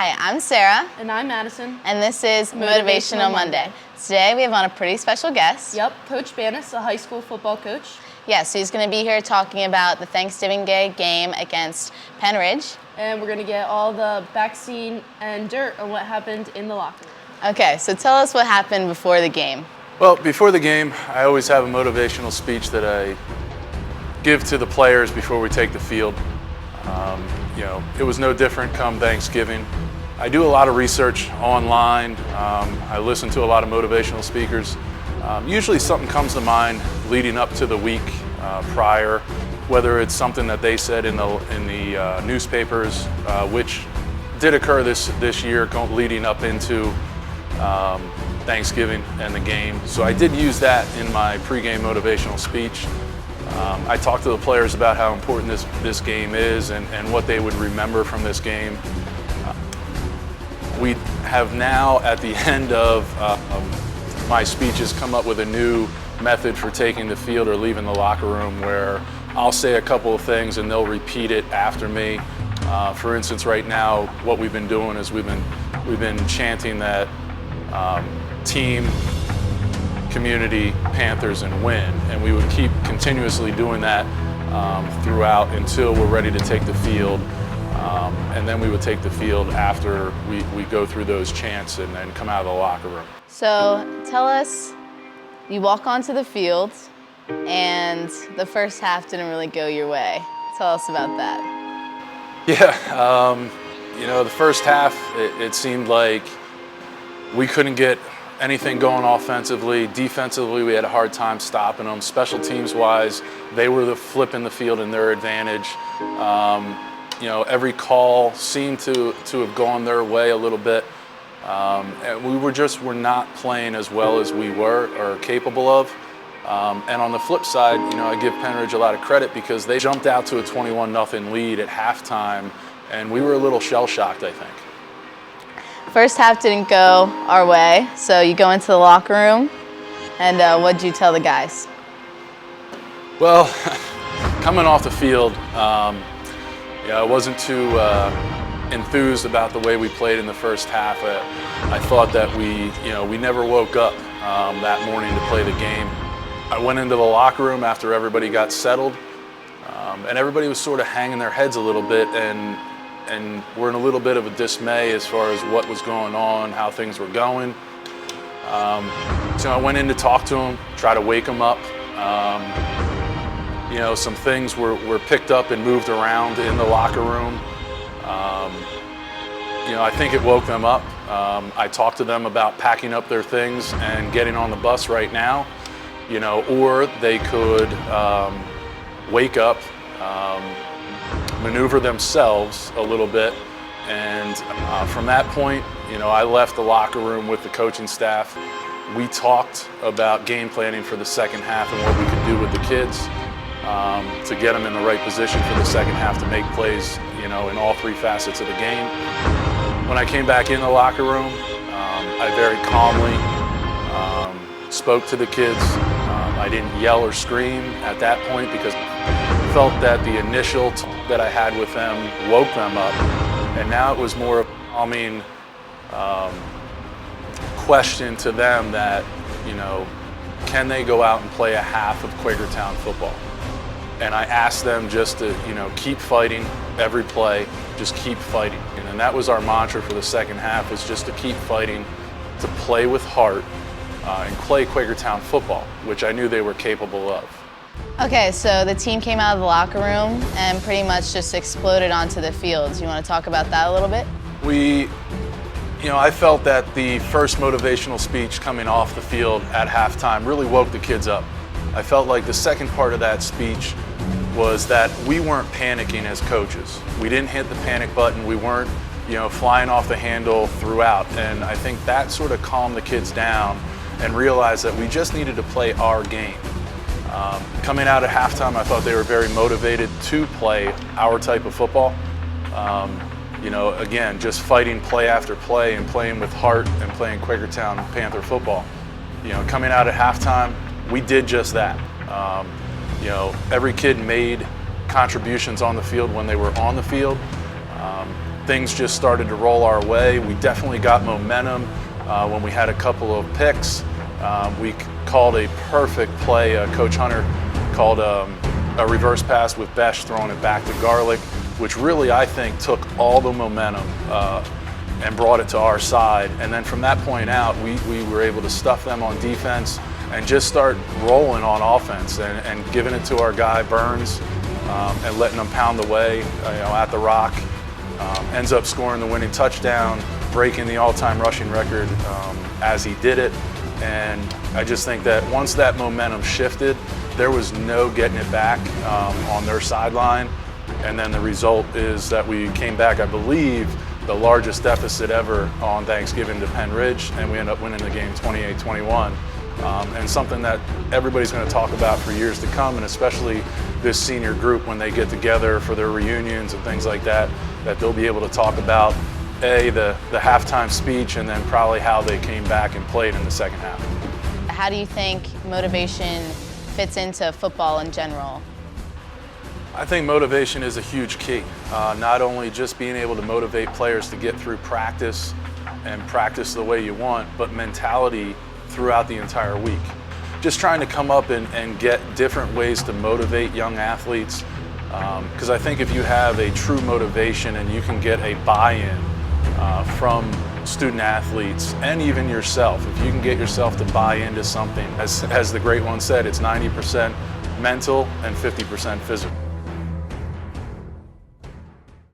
Hi, I'm Sarah. And I'm Madison. And this is Motivational Monday. Today we have on a pretty special guest. Yep, Coach Banis, a high school football coach. Yes, he's going to be here talking about the Thanksgiving Day game against Penn Ridge. And we're going to get all the backseat and dirt on what happened in the locker room. Okay, so tell us what happened before the game. Well, before the game, I always have a motivational speech that I give to the players before we take the field. It was no different come Thanksgiving. I do a lot of research online. I listen to a lot of motivational speakers. Usually something comes to mind leading up to the week prior, whether it's something that they said in the newspapers, which did occur this year leading up into Thanksgiving and the game. So I did use that in my pregame motivational speech. I talked to the players about how important this game is and what they would remember from this game. We have now, at the end of my speeches, come up with a new method for taking the field or leaving the locker room, where I'll say a couple of things and they'll repeat it after me. For instance, right now, what we've been doing is we've been chanting that team, community, Panthers, and win. And we would keep continuously doing that throughout until we're ready to take the field. And then we would take the field after we go through those chants and then come out of the locker room. So tell us, you walk onto the field and the first half didn't really go your way. Tell us about that. Yeah, the first half, it seemed like we couldn't get anything going offensively. Defensively, we had a hard time stopping them. Special teams wise, they were the flip in the field in their advantage. Every call seemed to have gone their way a little bit. And we were not playing as well as we were or capable of. And on the flip side, I give Penn Ridge a lot of credit because they jumped out to a 21-0 lead at halftime, and we were a little shell-shocked, I think. First half didn't go our way, so you go into the locker room, and what did you tell the guys? Well, coming off the field, I wasn't too enthused about the way we played in the first half. I thought that we never woke up that morning to play the game. I went into the locker room after everybody got settled, and everybody was sort of hanging their heads a little bit, and we're in a little bit of a dismay as far as what was going on, how things were going. So I went in to talk to them, try to wake them up. Some things were picked up and moved around in the locker room. I think it woke them up. I talked to them about packing up their things and getting on the bus right now, or they could wake up, maneuver themselves a little bit, and from that point, I left the locker room with the coaching staff. We talked about game planning for the second half and what we could do with the kids to get them in the right position for the second half to make plays, in all three facets of the game. When I came back in the locker room, I very calmly spoke to the kids. I didn't yell or scream at that point because I felt that the initial talk that I had with them woke them up, and now it was more of a calming question to them that, can they go out and play a half of Quakertown football? And I asked them just to, keep fighting every play, just keep fighting. And that was our mantra for the second half, was just to keep fighting, to play with heart, and play Quakertown football, which I knew they were capable of. Okay, so the team came out of the locker room and pretty much just exploded onto the field. You want to talk about that a little bit? I felt that the first motivational speech coming off the field at halftime really woke the kids up. I felt like the second part of that speech was that we weren't panicking as coaches. We didn't hit the panic button. We weren't, flying off the handle throughout. And I think that sort of calmed the kids down and realized that we just needed to play our game. Coming out at halftime, I thought they were very motivated to play our type of football. Again, just fighting play after play and playing with heart and playing Quakertown Panther football. Coming out at halftime, we did just that. Every kid made contributions on the field when they were on the field. things just started to roll our way. We definitely got momentum when we had a couple of picks. We called a perfect play. Coach Hunter called a reverse pass with Besh throwing it back to Garlic, which really, I think, took all the momentum and brought it to our side. And then from that point out, we were able to stuff them on defense and just start rolling on offense and giving it to our guy Burns and letting them pound away at the rock. Ends up scoring the winning touchdown, breaking the all-time rushing record as he did it. And I just think that once that momentum shifted, there was no getting it back on their sideline. And then the result is that we came back, I believe, the largest deficit ever on Thanksgiving to Penn Ridge, and we end up winning the game 28-21. And something that everybody's going to talk about for years to come, and especially this senior group when they get together for their reunions and things like that, that they'll be able to talk about the halftime speech and then probably how they came back and played in the second half. How do you think motivation fits into football in general? I think motivation is a huge key. Not only just being able to motivate players to get through practice and practice the way you want, but mentality throughout the entire week. Just trying to come up and get different ways to motivate young athletes. Because I think if you have a true motivation and you can get a buy-in from student athletes and even yourself, if you can get yourself to buy into something, as the great one said, it's 90% mental and 50% physical.